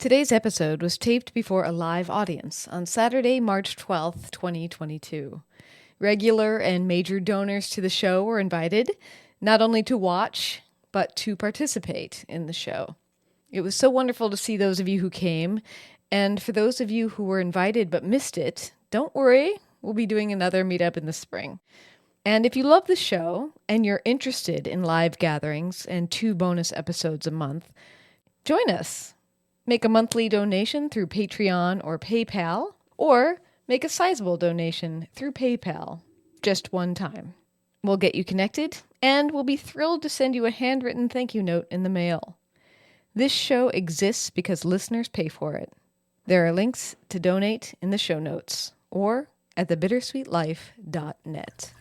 Today's episode was taped before a live audience on Saturday, March 12th, 2022. Regular and major donors to the show were invited, not only to watch, but to participate in the show. It was so wonderful to see those of you who came, and for those of you who were invited but missed it, don't worry, we'll be doing another meetup in the spring. And if you love the show, and you're interested in live gatherings and 2 bonus episodes a month, join us. Make a monthly donation through Patreon or PayPal, or make a sizable donation through PayPal, just one time. We'll get you connected, and we'll be thrilled to send you a handwritten thank you note in the mail. This show exists because listeners pay for it. There are links to donate in the show notes, or at thebittersweetlife.net.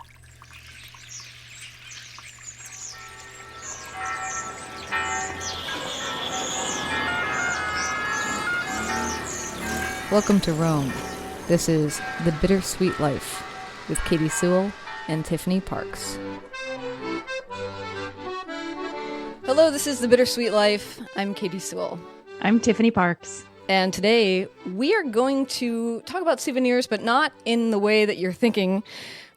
Welcome to Rome. This is The Bittersweet Life with Katie Sewell and Tiffany Parks. Hello, this is The Bittersweet Life. I'm Katie Sewell. I'm Tiffany Parks. And today we are going to talk about souvenirs, but not in the way that you're thinking.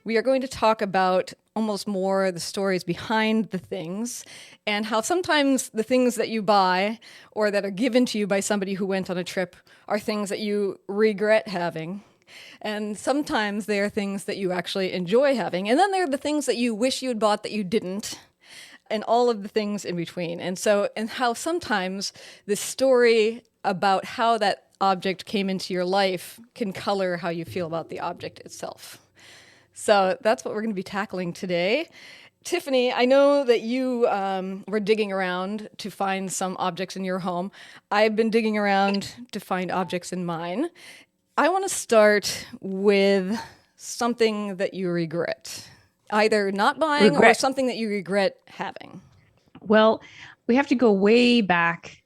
We are going to talk about almost more the stories behind the things and how sometimes the things that you buy or that are given to you by somebody who went on a trip are things that you regret having. And sometimes they are things that you actually enjoy having. And then there are the things that you wish you had bought that you didn't, and all of the things in between. And how sometimes the story about how that object came into your life can color how you feel about the object itself. So that's what we're going to be tackling today. Tiffany, I know that you were digging around to find some objects in your home. I've been digging around to find objects in mine. I want to start with something that you regret, either not buying or something that you regret having. Well, we have to go way back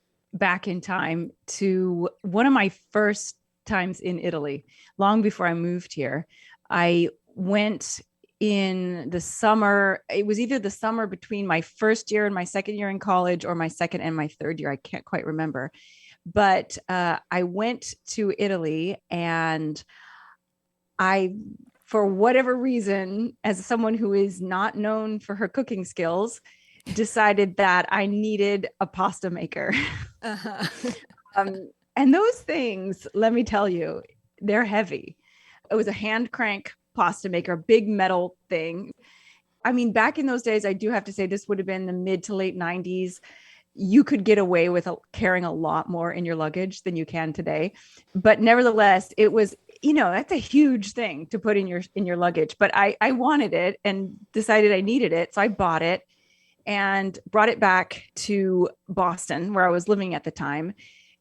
in time to one of my first times in Italy, long before I moved here. I went in the summer. It was either the summer between my first year and my second year in college, or my second and my third year. I can't quite remember. But I went to Italy, and I, for whatever reason, as someone who is not known for her cooking skills, decided that I needed a pasta maker. Uh-huh. And those things, let me tell you, they're heavy. It was a hand crank pasta maker, big metal thing. I mean, back in those days, I do have to say this would have been the mid to late 90s. You could get away with carrying a lot more in your luggage than you can today. But nevertheless, it was, that's a huge thing to put in your luggage. But I wanted it and decided I needed it. So I bought it and brought it back to Boston, where I was living at the time,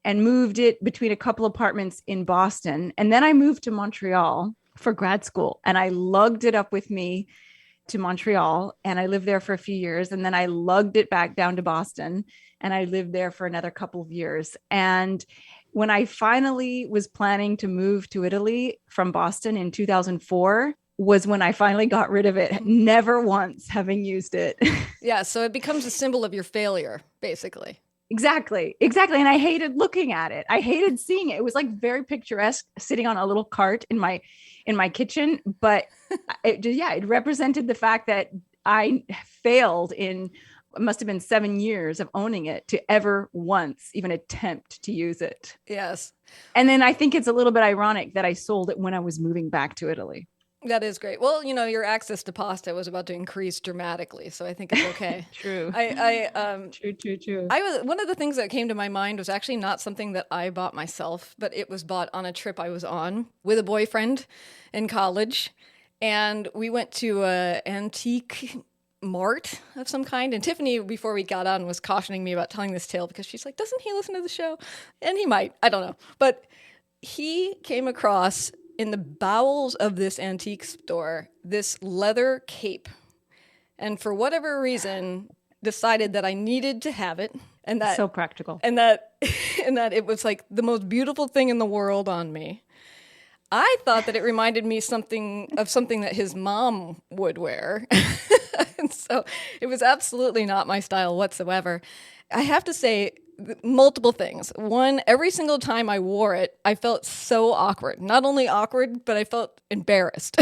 and moved it between a couple apartments in Boston. And then I moved to Montreal for grad school, and I lugged it up with me to Montreal, and I lived there for a few years. And then I lugged it back down to Boston, and I lived there for another couple of years. And when I finally was planning to move to Italy from Boston in 2004 was when I finally got rid of it, never once having used it. Yeah, so it becomes a symbol of your failure, basically. Exactly. And I hated looking at it. I hated seeing it. It was like very picturesque, sitting on a little cart in my kitchen. But it represented the fact that I failed in, it must have been 7 years of owning it, to ever once even attempt to use it. Yes. And then I think it's a little bit ironic that I sold it when I was moving back to Italy. That is great. Well, your access to pasta was about to increase dramatically, so I think it's okay. True. True. One of the things that came to my mind was actually not something that I bought myself, but it was bought on a trip I was on with a boyfriend in college, and we went to an antique mart of some kind. And Tiffany, before we got on, was cautioning me about telling this tale because she's like, "Doesn't he listen to the show?" And he might. I don't know, but he came across, in the bowels of this antique store, this leather cape, and for whatever reason decided that I needed to have it, and that so practical, and that it was like the most beautiful thing in the world on me. I thought that it reminded me of something that his mom would wear. And so it was absolutely not my style whatsoever. I have to say, multiple things. One, every single time I wore it, I felt so awkward. Not only awkward, but I felt embarrassed.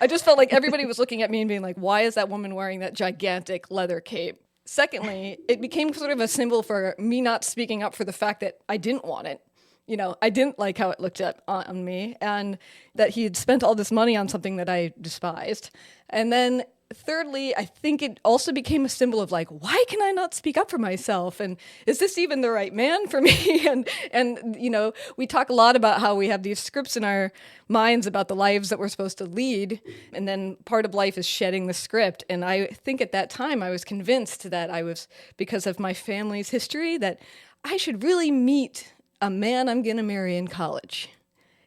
I just felt like everybody was looking at me and being like, why is that woman wearing that gigantic leather cape? Secondly, it became sort of a symbol for me not speaking up for the fact that I didn't want it. You know, I didn't like how it looked on me, and that he had spent all this money on something that I despised. And then thirdly, I think it also became a symbol of like, why can I not speak up for myself? And is this even the right man for me? And you know, we talk a lot about how we have these scripts in our minds about the lives that we're supposed to lead. And then part of life is shedding the script. And I think at that time I was convinced that I was, because of my family's history, that I should really meet a man I'm going to marry in college.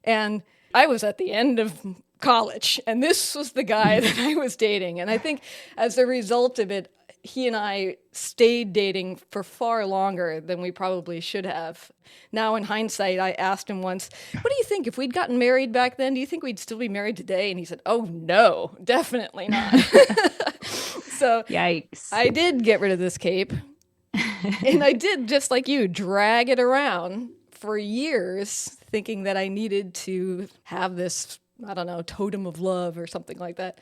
And I was at the end of college, and this was the guy that I was dating. And I think as a result of it, he and I stayed dating for far longer than we probably should have. Now, in hindsight, I asked him once, what do you think? If we'd gotten married back then, do you think we'd still be married today? And he said, oh, no, definitely not. So Yikes. I did get rid of this cape. And I did, just like you, drag it around for years, thinking that I needed to have this, I don't know, totem of love or something like that.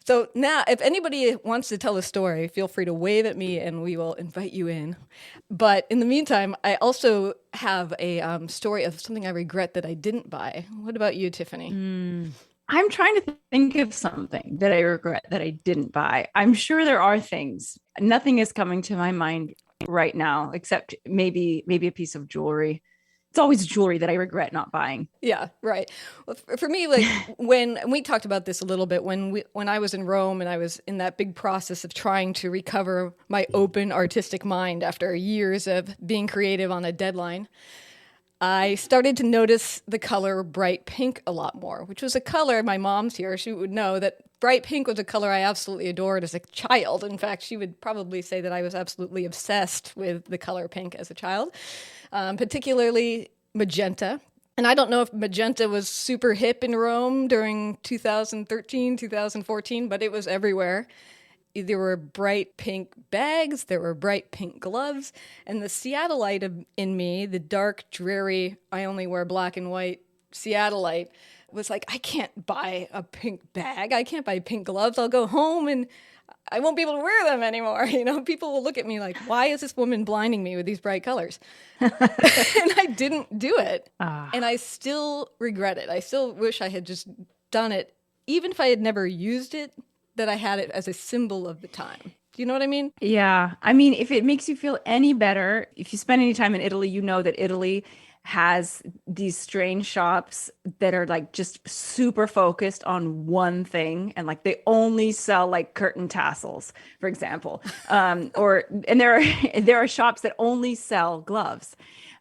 So now, if anybody wants to tell a story, feel free to wave at me and we will invite you in. But in the meantime, I also have a story of something I regret that I didn't buy. What about you, Tiffany? I'm trying to think of something that I regret that I didn't buy. I'm sure there are things. Nothing is coming to my mind right now, except maybe a piece of jewelry. It's always jewelry that I regret not buying. Yeah, right. Well, for me, like when we talked about this a little bit, when I was in Rome and I was in that big process of trying to recover my open artistic mind after years of being creative on a deadline, I started to notice the color bright pink a lot more, which was a color, my mom's here, she would know that bright pink was a color I absolutely adored as a child. In fact, she would probably say that I was absolutely obsessed with the color pink as a child, particularly magenta. And I don't know if magenta was super hip in Rome during 2013, 2014, but it was everywhere. There were bright pink bags, there were bright pink gloves, and the Seattleite in me, the dark, dreary, I only wear black and white Seattleite, was like, I can't buy a pink bag, I can't buy pink gloves, I'll go home and I won't be able to wear them anymore. You know, people will look at me like, why is this woman blinding me with these bright colors? And I didn't do it. And I still regret it. I still wish I had just done it, even if I had never used it, that I had it as a symbol of the time. Do you know what I mean? Yeah. I mean, if it makes you feel any better, if you spend any time in Italy, you know that Italy has these strange shops that are like just super focused on one thing. And like they only sell like curtain tassels, for example. And there are shops that only sell gloves.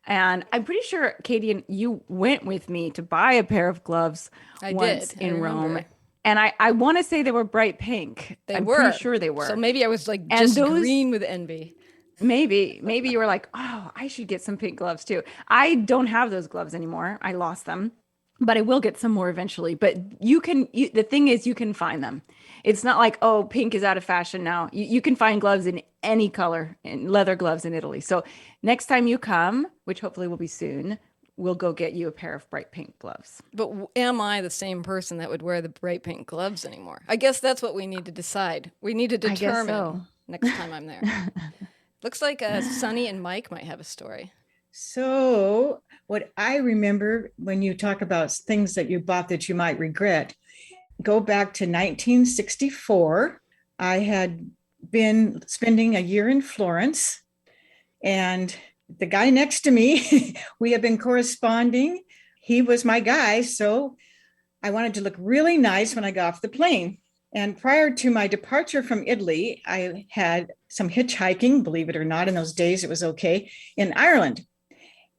And I'm pretty sure, Katie, you went with me to buy a pair of gloves once in Rome. And I want to say they were bright pink. I'm pretty sure they were. So maybe I was like just green with envy. Maybe you were like, oh, I should get some pink gloves too. I don't have those gloves anymore. I lost them, but I will get some more eventually. But the thing is, you can find them. It's not like, oh, pink is out of fashion now. You can find gloves in any color, in leather gloves in Italy. So next time you come, which hopefully will be soon, we'll go get you a pair of bright pink gloves. But am I the same person that would wear the bright pink gloves anymore? I guess that's what we need to decide. We need to determine next time I'm there. Looks like Sunny and Mike might have a story. So what I remember when you talk about things that you bought that you might regret, go back to 1964. I had been spending a year in Florence, and the guy next to me, we have been corresponding. He was my guy, so I wanted to look really nice when I got off the plane. And prior to my departure from Italy, I had some hitchhiking, believe it or not, in those days it was okay, in Ireland.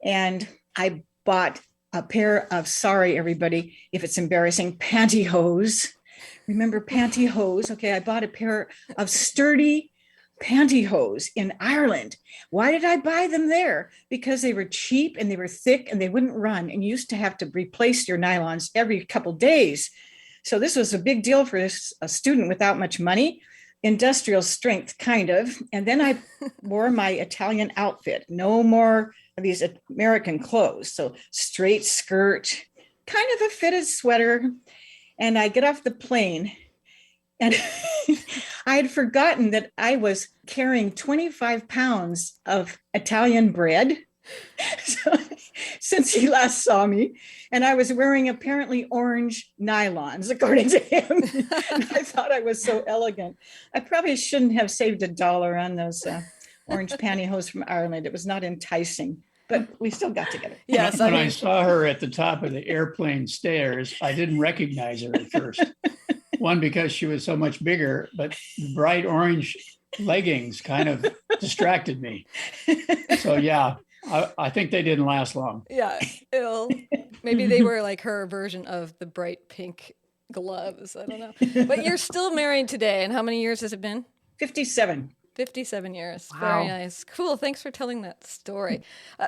And I bought a pair of, sorry, everybody, if it's embarrassing, pantyhose. Remember pantyhose? Okay, I bought a pair of sturdy pantyhose in Ireland. Why did I buy them there? Because they were cheap and they were thick and they wouldn't run. And you used to have to replace your nylons every couple days. So this was a big deal for a student without much money. industrial strength, kind of. And then I wore my Italian outfit. No more of these American clothes. So straight skirt, kind of a fitted sweater. And I get off the plane and I had forgotten that I was carrying 25 pounds of Italian bread. So, since he last saw me, and I was wearing apparently orange nylons, according to him. And I thought I was so elegant. I probably shouldn't have saved $1 on those orange pantyhose from Ireland. It was not enticing, but we still got together. Yes, when I saw her at the top of the airplane stairs, I didn't recognize her at first. One, because she was so much bigger, but the bright orange leggings kind of distracted me. So yeah, I think they didn't last long. Yeah, maybe they were like her version of the bright pink gloves. I don't know. But you're still married today. And how many years has it been? 57. 57 years. Wow. Very nice. Cool. Thanks for telling that story.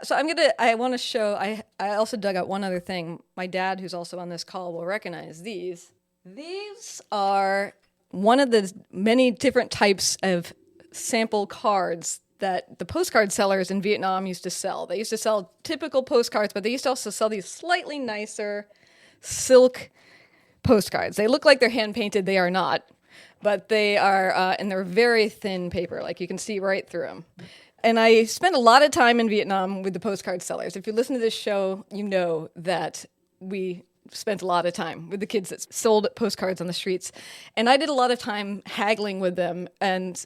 So I want to show, I also dug out one other thing. My dad, who's also on this call, will recognize these. These are one of the many different types of sample cards that the postcard sellers in Vietnam used to sell. They used to sell typical postcards, but they used to also sell these slightly nicer silk postcards. They look like they're hand painted. They are not, but they are, and they're very thin paper. Like you can see right through them. And I spent a lot of time in Vietnam with the postcard sellers. If you listen to this show, you know that we spent a lot of time with the kids that sold postcards on the streets. And I did a lot of time haggling with them, and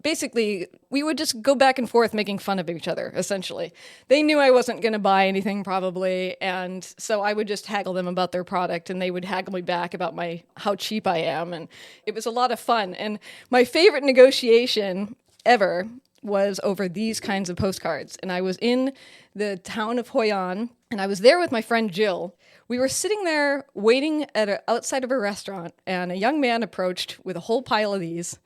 basically, we would just go back and forth making fun of each other, essentially. They knew I wasn't going to buy anything, probably, and so I would just haggle them about their product, and they would haggle me back about how cheap I am, and it was a lot of fun. And my favorite negotiation ever was over these kinds of postcards. And I was in the town of Hoi An, and I was there with my friend Jill. We were sitting there waiting outside of a restaurant, and a young man approached with a whole pile of these,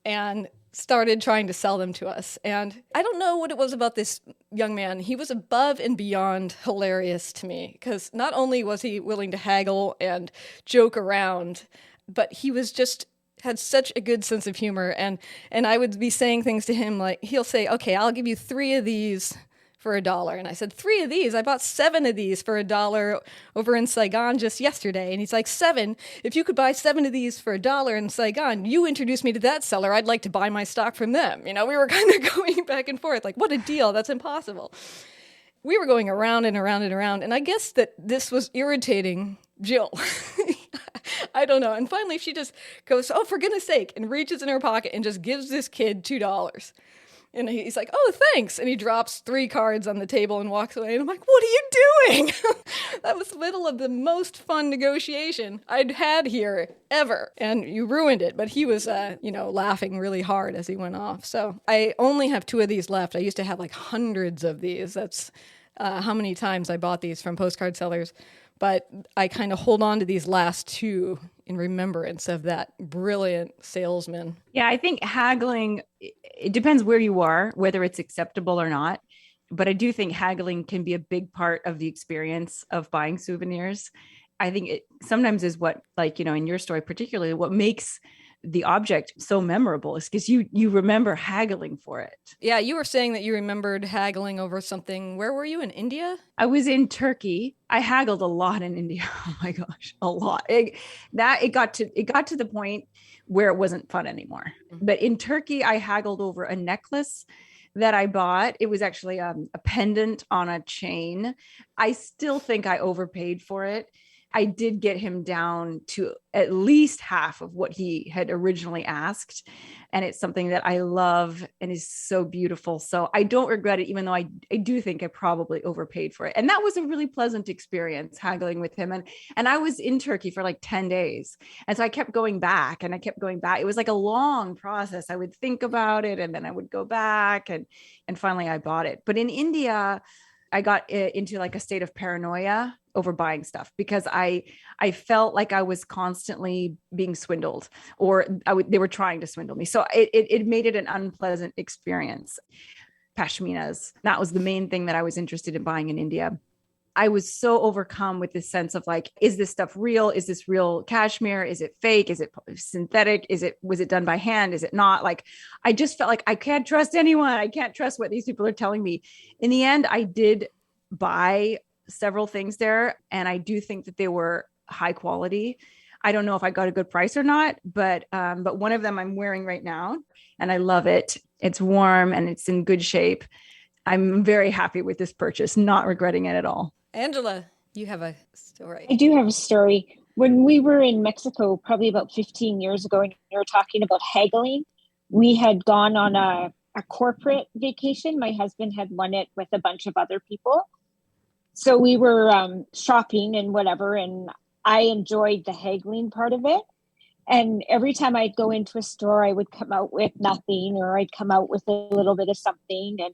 and started trying to sell them to us. And I don't know what it was about this young man. He was above and beyond hilarious to me, because not only was he willing to haggle and joke around, but he was just had such a good sense of humor. And I would be saying things to him like, he'll say, okay, I'll give you 3 of these for $1. And I said, 3 of these? I bought 7 of these for $1 over in Saigon just yesterday. And he's like, 7? If you could buy 7 of these for $1 in Saigon, you introduced me to that seller. I'd like to buy my stock from them. You know, we were kind of going back and forth, like, what a deal. That's impossible. We were going around and around and around. And I guess that this was irritating Jill. I don't know. And finally, she just goes, oh, for goodness sake, and reaches in her pocket and just gives this kid $2. And he's like, oh, thanks. And he drops 3 cards on the table and walks away. And I'm like, what are you doing? That was the middle of the most fun negotiation I'd had here ever. And you ruined it. But he was, laughing really hard as he went off. So I only have 2 of these left. I used to have like hundreds of these. That's how many times I bought these from postcard sellers. But I kind of hold on to these last 2 in remembrance of that brilliant salesman. Yeah, I think haggling, it depends where you are, whether it's acceptable or not. But I do think haggling can be a big part of the experience of buying souvenirs. I think it sometimes is what, like, in your story, particularly what makes the object so memorable is because you remember haggling for it. Yeah, you were saying that you remembered haggling over something. Where were you, in India? I was in Turkey. I haggled a lot in India. Oh my gosh, a lot. It got to the point where it wasn't fun anymore. Mm-hmm. But in Turkey, I haggled over a necklace that I bought. It was actually a pendant on a chain. I still think I overpaid for it. I did get him down to at least half of what he had originally asked. And it's something that I love and is so beautiful. So I don't regret it, even though I do think I probably overpaid for it. And that was a really pleasant experience, haggling with him. And I was in Turkey for like 10 days. And so I kept going back and I kept going back. It was like a long process. I would think about it and then I would go back and finally I bought it. But in India, I got into like a state of paranoia over buying stuff because I felt like I was constantly being swindled, or they were trying to swindle me. So it made it an unpleasant experience. Pashminas, that was the main thing that I was interested in buying in India. I was so overcome with this sense of like, is this stuff real? Is this real cashmere? Is it fake? Is it synthetic? Was it done by hand? Is it not? Like, I just felt like I can't trust anyone. I can't trust what these people are telling me. In the end, I did buy several things there, and I do think that they were high quality. I don't know if I got a good price or not, but one of them I'm wearing right now, and I love it. It's warm and it's in good shape. I'm very happy with this purchase, not regretting it at all. Angela, you have a story. I do have a story. When we were in Mexico, probably about 15 years ago, and we were talking about haggling, we had gone on a corporate vacation. My husband had won it with a bunch of other people. So we were shopping and whatever, and I enjoyed the haggling part of it. And every time I'd go into a store, I would come out with nothing, or I'd come out with a little bit of something. And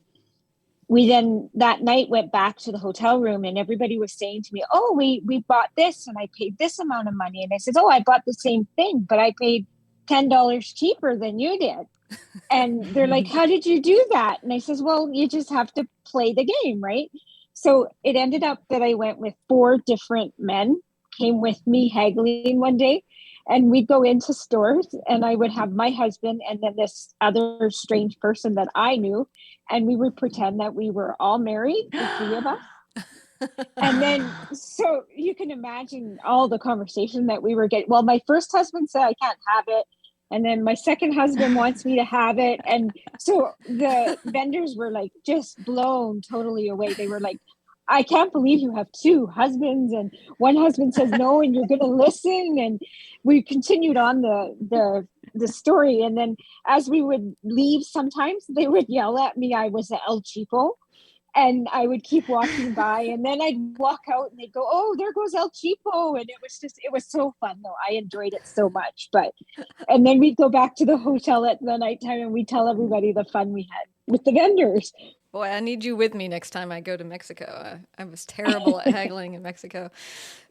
we then that night went back to the hotel room, and everybody was saying to me, oh, we bought this and I paid this amount of money. And I said, oh, I bought the same thing, but I paid $10 cheaper than you did. And they're like, how did you do that? And I says, well, you just have to play the game, right? So it ended up that I went with 4 different men, came with me haggling one day. And we'd go into stores, and I would have my husband and then this other strange person that I knew. And we would pretend that we were all married, the 3 of us. And then, so you can imagine all the conversation that we were getting. Well, my first husband said, I can't have it. And then my second husband wants me to have it. And so the vendors were like just blown totally away. They were like, I can't believe you have 2 husbands, and one husband says no, and you're going to listen. And we continued on the story. And then as we would leave, sometimes they would yell at me. I was El Cheapo, and I would keep walking by, and then I'd walk out and they'd go, oh, there goes El Cheapo. And it was so fun though. I enjoyed it so much. And then we'd go back to the hotel at the nighttime, and we'd tell everybody the fun we had with the vendors. Boy, I need you with me next time I go to Mexico. I was terrible at haggling in Mexico.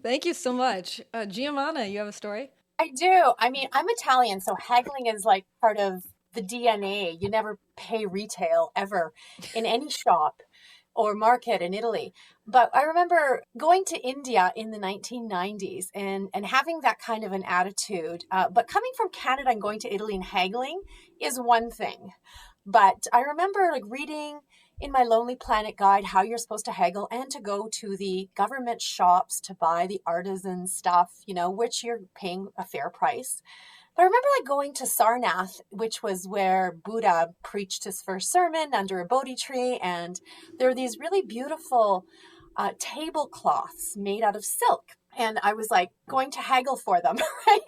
Thank you so much. Giovanna, you have a story? I do. I mean, I'm Italian, so haggling is like part of the DNA. You never pay retail ever in any shop or market in Italy. But I remember going to India in the 1990s and having that kind of an attitude. But coming from Canada and going to Italy and haggling is one thing. But I remember like reading in my Lonely Planet guide how you're supposed to haggle and to go to the government shops to buy the artisan stuff, which you're paying a fair price. But I remember like going to Sarnath, which was where Buddha preached his first sermon under a Bodhi tree. And there were these really beautiful tablecloths made out of silk. And I was like going to haggle for them, right?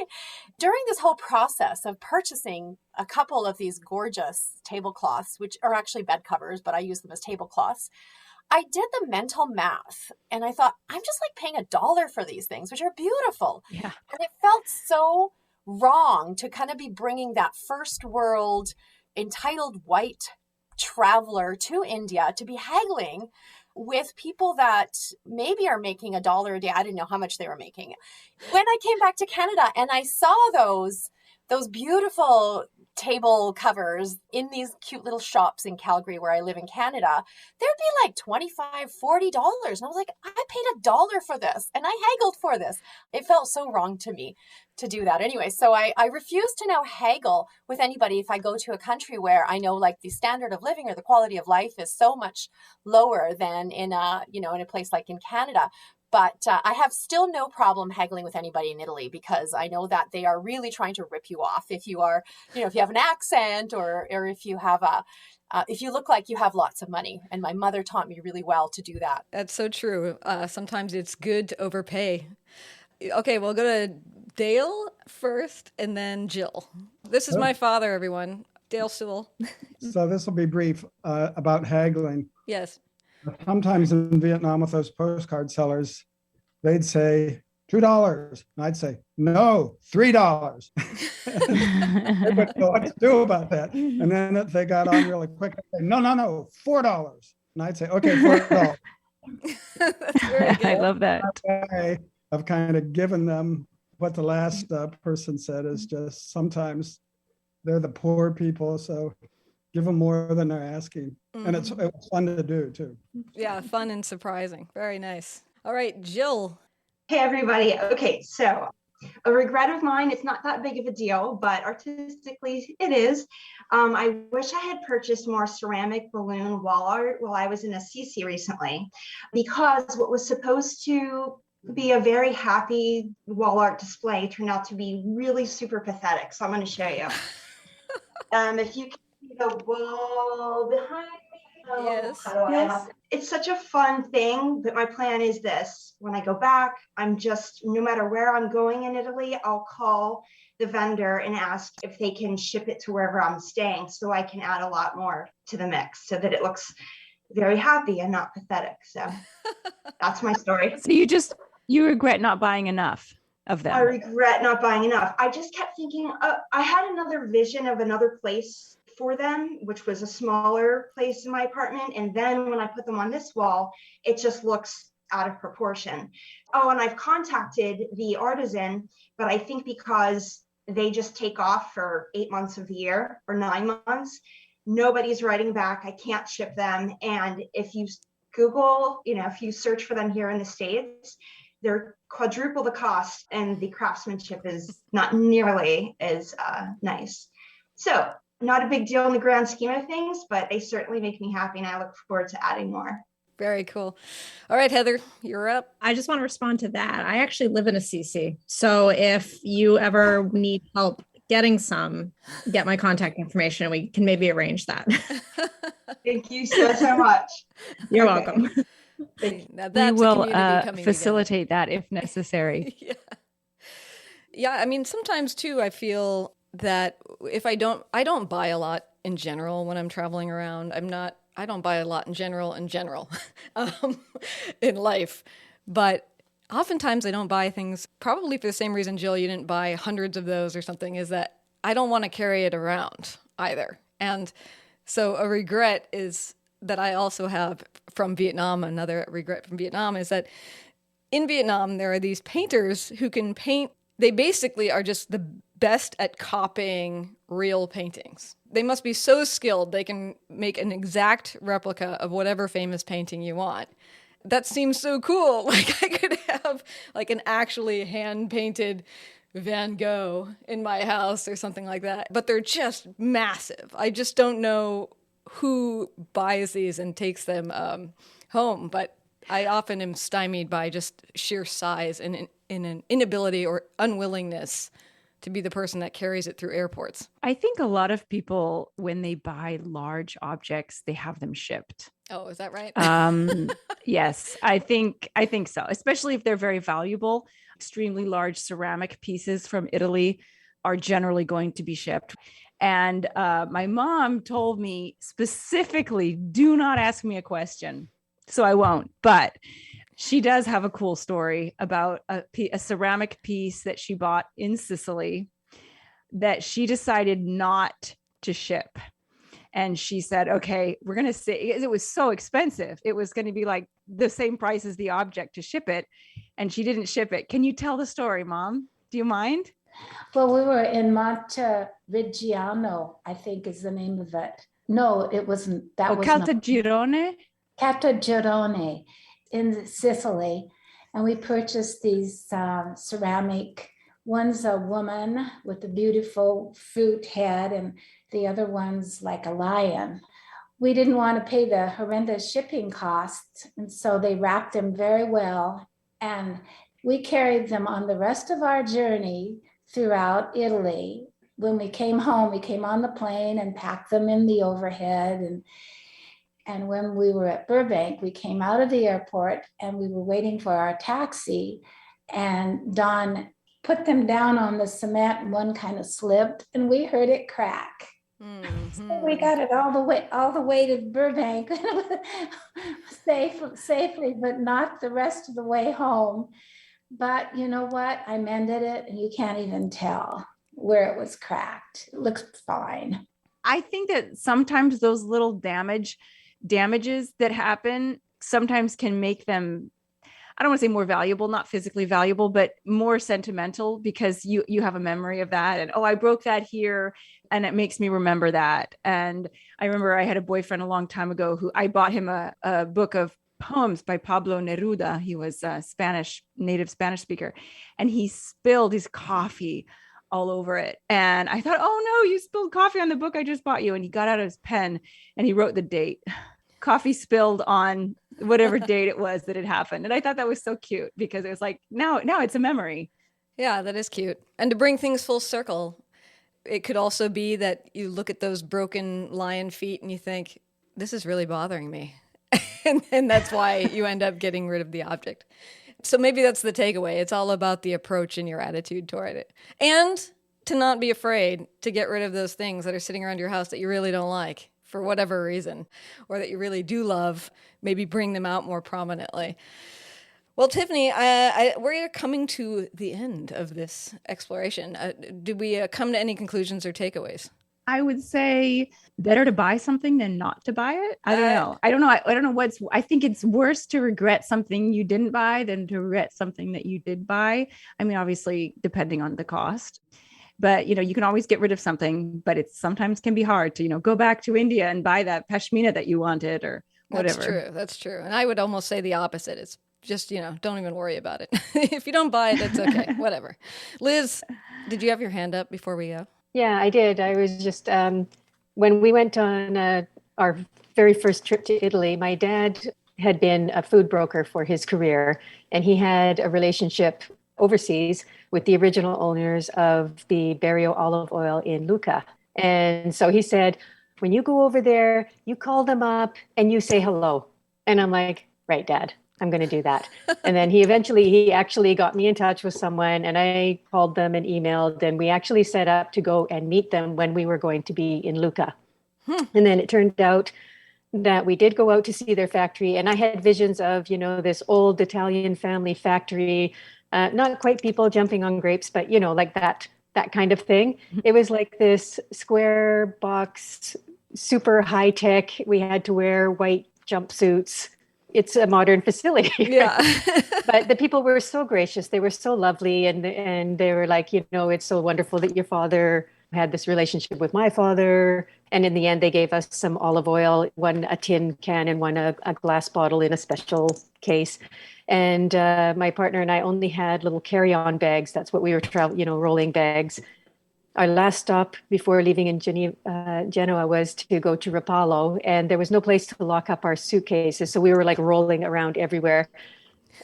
During this whole process of purchasing a couple of these gorgeous tablecloths, which are actually bed covers, but I use them as tablecloths, I did the mental math and I thought, I'm just like paying $1 for these things, which are beautiful. Yeah. And it felt so wrong to kind of be bringing that first world entitled white traveler to India to be haggling with people that maybe are making $1 a day. I didn't know how much they were making. When I came back to Canada and I saw those beautiful table covers in these cute little shops in Calgary where I live in Canada, there'd be like $25, $40. And I was like, I paid $1 for this and I haggled for this. It felt so wrong to me to do that. Anyway, so I refuse to now haggle with anybody if I go to a country where I know like the standard of living or the quality of life is so much lower than in a place like in Canada. But I have still no problem haggling with anybody in Italy because I know that they are really trying to rip you off if you are, if you have an accent or if you have if you look like you have lots of money. And my mother taught me really well to do that. That's so true. Sometimes it's good to overpay. Okay, we'll go to Dale first and then Jill. This is my father, everyone. Dale Sewell. So this will be brief about haggling. Yes. Sometimes in Vietnam with those postcard sellers, they'd say $2. And I'd say, no, $3. They wouldn't know what to do about that. And then if they got on really quick, I'd say, no, $4. And I'd say, okay, $4. That's very good. I love that. Way of kind of giving them what the last person said is just sometimes they're the poor people. So give them more than they're asking. And it's fun to do too. Yeah, fun and surprising. Very nice. All right, Jill. Hey, everybody. Okay, so a regret of mine, it's not that big of a deal, but artistically it is. I wish I had purchased more ceramic balloon wall art while I was in Assisi recently, because what was supposed to be a very happy wall art display turned out to be really super pathetic. So I'm going to show you. If you can see the wall behind me. Yes. How do I Yes. It's such a fun thing, but my plan is this. When I go back, no matter where I'm going in Italy, I'll call the vendor and ask if they can ship it to wherever I'm staying so I can add a lot more to the mix so that it looks very happy and not pathetic. So that's my story. So you regret not buying enough of them. I regret not buying enough. I just kept thinking, I had another vision of another place for them, which was a smaller place in my apartment. And then when I put them on this wall, it just looks out of proportion. Oh, and I've contacted the artisan, but I think because they just take off for 8 months of the year or 9 months, nobody's writing back. I can't ship them. And if you Google, if you search for them here in the States, they're quadruple the cost and the craftsmanship is not nearly as nice. So not a big deal in the grand scheme of things, but they certainly make me happy and I look forward to adding more. Very cool. All right, Heather, you're up. I just want to respond to that. I actually live in Assisi. So if you ever need help getting some, get my contact information and we can maybe arrange that. Thank you so much. You're welcome. Now We that's a will community coming facilitate that if necessary. together. Yeah. I mean, sometimes too, I feel that if I don't buy a lot in general when I'm traveling around. I don't buy a lot in general in life, but oftentimes I don't buy things probably for the same reason, Jill, you didn't buy hundreds of those or something, is that I don't want to carry it around either. And so a regret is that I also have from Vietnam, another regret from Vietnam is that in Vietnam, there are these painters who can paint. They basically are just the best at copying real paintings. They must be so skilled they can make an exact replica of whatever famous painting you want. That seems so cool. Like I could have like an actually hand-painted Van Gogh in my house or something like that. But they're just massive. I just don't know who buys these and takes them home. But I often am stymied by just sheer size and in an inability or unwillingness to be the person that carries it through airports. I think a lot of people, when they buy large objects, they have them shipped. Oh, is that right? Yes, I think so, especially if they're very valuable. Extremely large ceramic pieces from Italy are generally going to be shipped. And my mom told me specifically, do not ask me a question. So I won't. But she does have a cool story about a ceramic piece that she bought in Sicily that she decided not to ship. And she said, okay, we're going to say, it was so expensive. It was going to be like the same price as the object to ship it. And she didn't ship it. Can you tell the story, Mom? Do you mind? Well, we were in Montevigiano, I think is the name of it. No, it wasn't. That was Caltagirone? Caltagirone in Sicily. And we purchased these ceramic. One's a woman with a beautiful fruit head, and the other one's like a lion. We didn't want to pay the horrendous shipping costs, and so they wrapped them very well. And we carried them on the rest of our journey throughout Italy. When we came home, we came on the plane and packed them in the overhead. And when we were at Burbank, we came out of the airport and we were waiting for our taxi. And Don put them down on the cement and one kind of slipped and we heard it crack. Mm-hmm. So we got it all the way to Burbank safely, but not the rest of the way home. But you know what? I mended it and you can't even tell where it was cracked. It looks fine. I think that sometimes those little damages that happen sometimes can make them, I don't want to say more valuable, not physically valuable, but more sentimental because you have a memory of that. And, oh, I broke that here. And it makes me remember that. And I remember I had a boyfriend a long time ago who I bought him a book of poems by Pablo Neruda. He was a native Spanish speaker, and he spilled his coffee all over it. And I thought, oh no, you spilled coffee on the book I just bought you. And he got out his pen and he wrote the date. Coffee spilled on whatever date it was that it happened. And I thought that was so cute because it was like, now it's a memory. Yeah, that is cute. And to bring things full circle, it could also be that you look at those broken lion feet and you think, this is really bothering me. and that's why you end up getting rid of the object. So maybe that's the takeaway. It's all about the approach and your attitude toward it. And to not be afraid to get rid of those things that are sitting around your house that you really don't like for whatever reason, or that you really do love, maybe bring them out more prominently. Well, Tiffany, we're coming to the end of this exploration. Did we come to any conclusions or takeaways? I would say better to buy something than not to buy it. I don't know. I think it's worse to regret something you didn't buy than to regret something that you did buy. I mean, obviously, depending on the cost. But, you can always get rid of something, but it sometimes can be hard to, go back to India and buy that pashmina that you wanted or whatever. That's true. And I would almost say the opposite. It's just, don't even worry about it. If you don't buy it, it's okay. Whatever. Liz, did you have your hand up before we go? Yeah, I did. I was just, when we went on our very first trip to Italy, my dad had been a food broker for his career, and he had a relationship overseas with the original owners of the Barrio olive oil in Lucca. And so he said, when you go over there, you call them up and you say hello. And I'm like, right, Dad, I'm going to do that. And then he actually got me in touch with someone, and I called them and emailed, and we actually set up to go and meet them when we were going to be in Lucca. And then it turned out that we did go out to see their factory, and I had visions of, this old Italian family factory, not quite people jumping on grapes, but, like that kind of thing. It was like this square box, super high tech. We had to wear white jumpsuits. It's a modern facility. Yeah. But the people were so gracious. They were so lovely. And they were like, it's so wonderful that your father had this relationship with my father. And in the end, they gave us some olive oil, one a tin can and one a glass bottle in a special case. And my partner and I only had little carry-on bags. That's what we were rolling bags. Our last stop before leaving in Genoa was to go to Rapallo, and there was no place to lock up our suitcases. So we were like rolling around everywhere,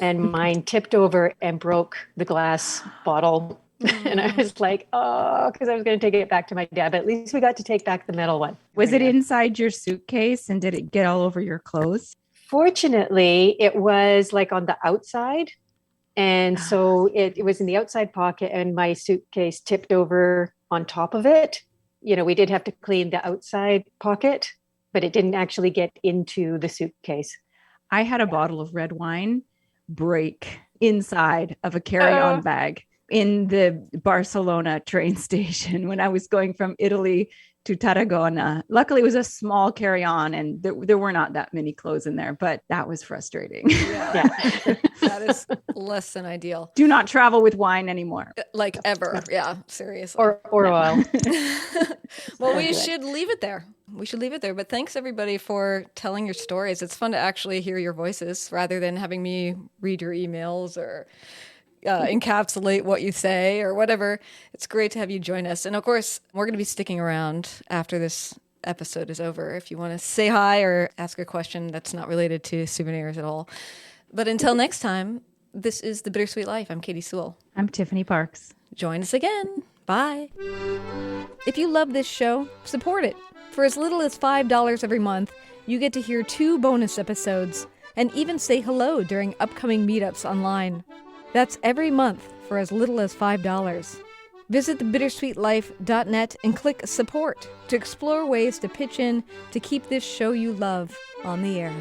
and mine tipped over and broke the glass bottle. And I was like, oh, because I was going to take it back to my dad, but at least we got to take back the metal one. Was it inside your suitcase, and did it get all over your clothes? Fortunately, it was like on the outside. And so it was in the outside pocket, and my suitcase tipped over on top of it. We did have to clean the outside pocket, but it didn't actually get into the suitcase. I had a bottle of red wine break inside of a carry-on bag in the Barcelona train station when I was going from Italy to Tarragona. Luckily, it was a small carry-on, and there were not that many clothes in there, but that was frustrating. Yeah. That is less than ideal. Do not travel with wine anymore. Like ever. Yeah, seriously. Or oil. Well, we should leave it there. But thanks, everybody, for telling your stories. It's fun to actually hear your voices rather than having me read your emails or encapsulate what you say or whatever. It's great to have you join us. And of course, we're going to be sticking around after this episode is over if you want to say hi or ask a question that's not related to souvenirs at all. But until next time, this is The Bittersweet Life. I'm Katie Sewell. I'm Tiffany Parks. Join us again. Bye. If you love this show, support it. For as little as $5 every month, you get to hear 2 bonus episodes and even say hello during upcoming meetups online. That's every month for as little as $5. Visit thebittersweetlife.net and click support to explore ways to pitch in to keep this show you love on the air.